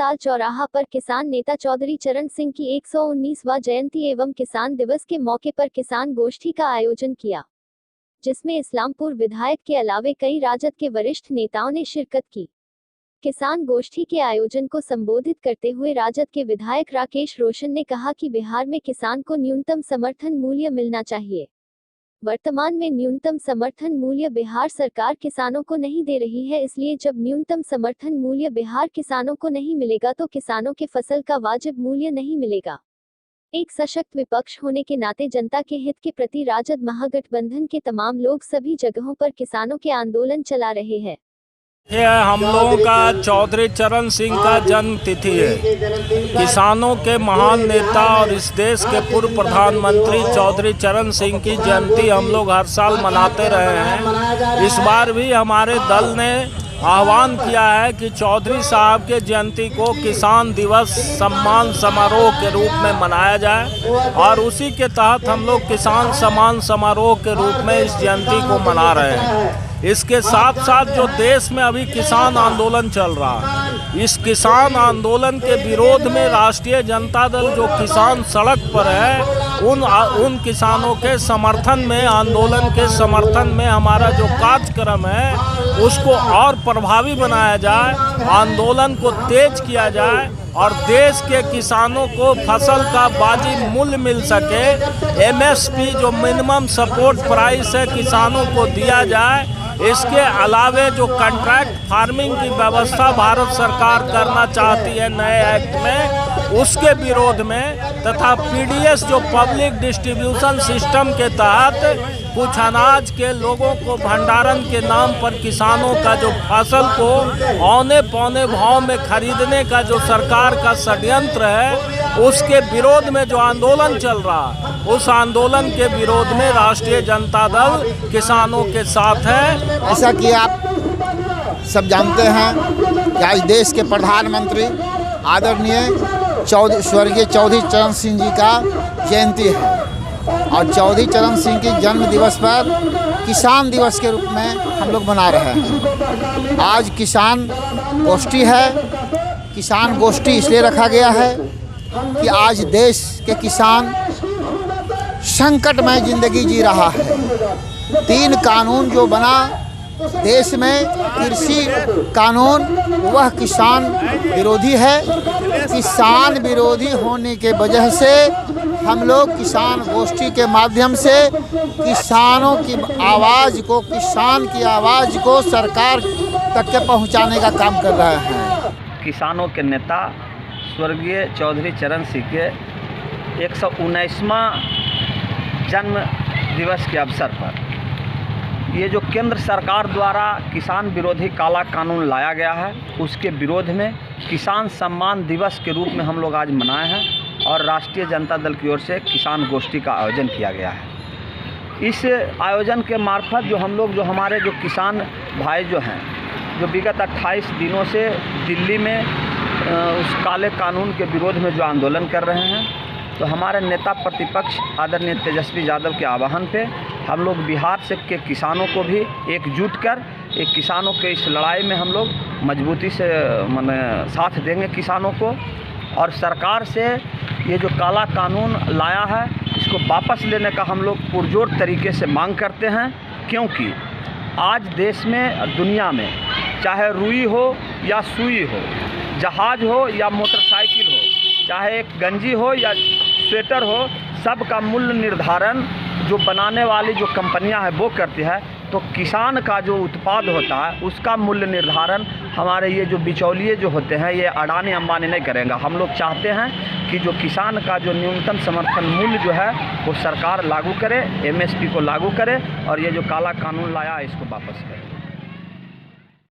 लाल चौराहा पर किसान नेता चौधरी चरण सिंह की 119वां जयंती एवं किसान दिवस के मौके पर किसान गोष्ठी का आयोजन किया, जिसमें इस्लामपुर विधायक के अलावे कई राजद के वरिष्ठ नेताओं ने शिरकत की। किसान गोष्ठी के आयोजन को संबोधित करते हुए राजद के विधायक राकेश रोशन ने कहा कि बिहार में किसान को न्यूनतम समर्थन मूल्य मिलना चाहिए। वर्तमान में न्यूनतम समर्थन मूल्य बिहार सरकार किसानों को नहीं दे रही है, इसलिए जब न्यूनतम समर्थन मूल्य बिहार किसानों को नहीं मिलेगा तो किसानों के फसल का वाजिब मूल्य नहीं मिलेगा। एक सशक्त विपक्ष होने के नाते जनता के हित के प्रति राजद महागठबंधन के तमाम लोग सभी जगहों पर किसानों के आंदोलन चला रहे हैं। यह हम लोगों का चौधरी चरण सिंह का जन्म तिथि है। किसानों के महान नेता और इस देश के पूर्व प्रधानमंत्री चौधरी चरण सिंह की जयंती हम लोग हर साल मनाते रहे हैं। इस बार भी हमारे दल ने आह्वान किया है कि चौधरी साहब के जयंती को किसान दिवस सम्मान समारोह के रूप में मनाया जाए और उसी के तहत हम लोग किसान सम्मान समारोह के रूप में इस जयंती को मना रहे हैं। इसके साथ साथ जो देश में अभी किसान आंदोलन चल रहा है, इस किसान आंदोलन के विरोध में राष्ट्रीय जनता दल जो किसान सड़क पर है, उन किसानों के समर्थन में, आंदोलन के समर्थन में हमारा जो कार्यक्रम है उसको और प्रभावी बनाया जाए, आंदोलन को तेज किया जाए और देश के किसानों को फसल का वाजिब मूल्य मिल सके। MSP जो मिनिमम सपोर्ट प्राइस है किसानों को दिया जाए। इसके अलावे जो कॉन्ट्रैक्ट फार्मिंग की व्यवस्था भारत सरकार करना चाहती है नए एक्ट में, उसके विरोध में तथा PDS जो पब्लिक डिस्ट्रीब्यूशन सिस्टम के तहत कुछ अनाज के लोगों को भंडारण के नाम पर किसानों का जो फसल को औने पौने भाव में खरीदने का जो सरकार का षड्यंत्र है, उसके विरोध में जो आंदोलन चल रहा है, उस आंदोलन के विरोध में राष्ट्रीय जनता दल किसानों के साथ है। ऐसा कि आप सब जानते हैं कि आज देश के प्रधानमंत्री आदरणीय स्वर्गीय चौधरी चरण सिंह जी का जयंती है और चौधरी चरण सिंह के जन्म दिवस पर किसान दिवस के रूप में हम लोग मना रहे हैं। आज किसान गोष्ठी है। किसान गोष्ठी इसलिए रखा गया है कि आज देश के किसान संकटमय जिंदगी जी रहा है। 3 कानून जो बना देश में, कृषि कानून, वह किसान विरोधी है। किसान विरोधी होने के वजह से हम लोग किसान गोष्ठी के माध्यम से किसानों की आवाज़ को, किसान की आवाज़ को सरकार तक के पहुंचाने का काम कर रहे हैं। किसानों के नेता स्वर्गीय चौधरी चरण सिंह के 119वां जन्म दिवस के अवसर पर ये जो केंद्र सरकार द्वारा किसान विरोधी काला कानून लाया गया है, उसके विरोध में किसान सम्मान दिवस के रूप में हम लोग आज मनाए हैं और राष्ट्रीय जनता दल की ओर से किसान गोष्ठी का आयोजन किया गया है। इस आयोजन के मार्फत जो हम लोग, जो हमारे जो किसान भाई जो हैं, जो विगत 28 दिनों से दिल्ली में उस काले कानून के विरोध में जो आंदोलन कर रहे हैं, तो हमारे नेता प्रतिपक्ष आदरणीय तेजस्वी यादव के आह्वान पे हम लोग बिहार से के किसानों को भी एकजुट कर एक किसानों के इस लड़ाई में हम लोग मजबूती से साथ देंगे किसानों को। और सरकार से ये जो काला कानून लाया है, इसको वापस लेने का हम लोग पुरजोर तरीके से मांग करते हैं, क्योंकि आज देश में, दुनिया में, चाहे रुई हो या सुई हो, जहाज हो या मोटरसाइकिल हो, चाहे एक गंजी हो या स्वेटर हो, सब का मूल्य निर्धारण जो बनाने वाली जो कंपनियां हैं वो करती है। तो किसान का जो उत्पाद होता है उसका मूल्य निर्धारण हमारे ये जो बिचौलिए जो होते हैं, ये अडानी अंबानी नहीं करेंगे। हम लोग चाहते हैं कि जो किसान का जो न्यूनतम समर्थन मूल्य जो है वो सरकार लागू करे, MSP को लागू करे और ये जो काला कानून लाया है इसको वापस करे।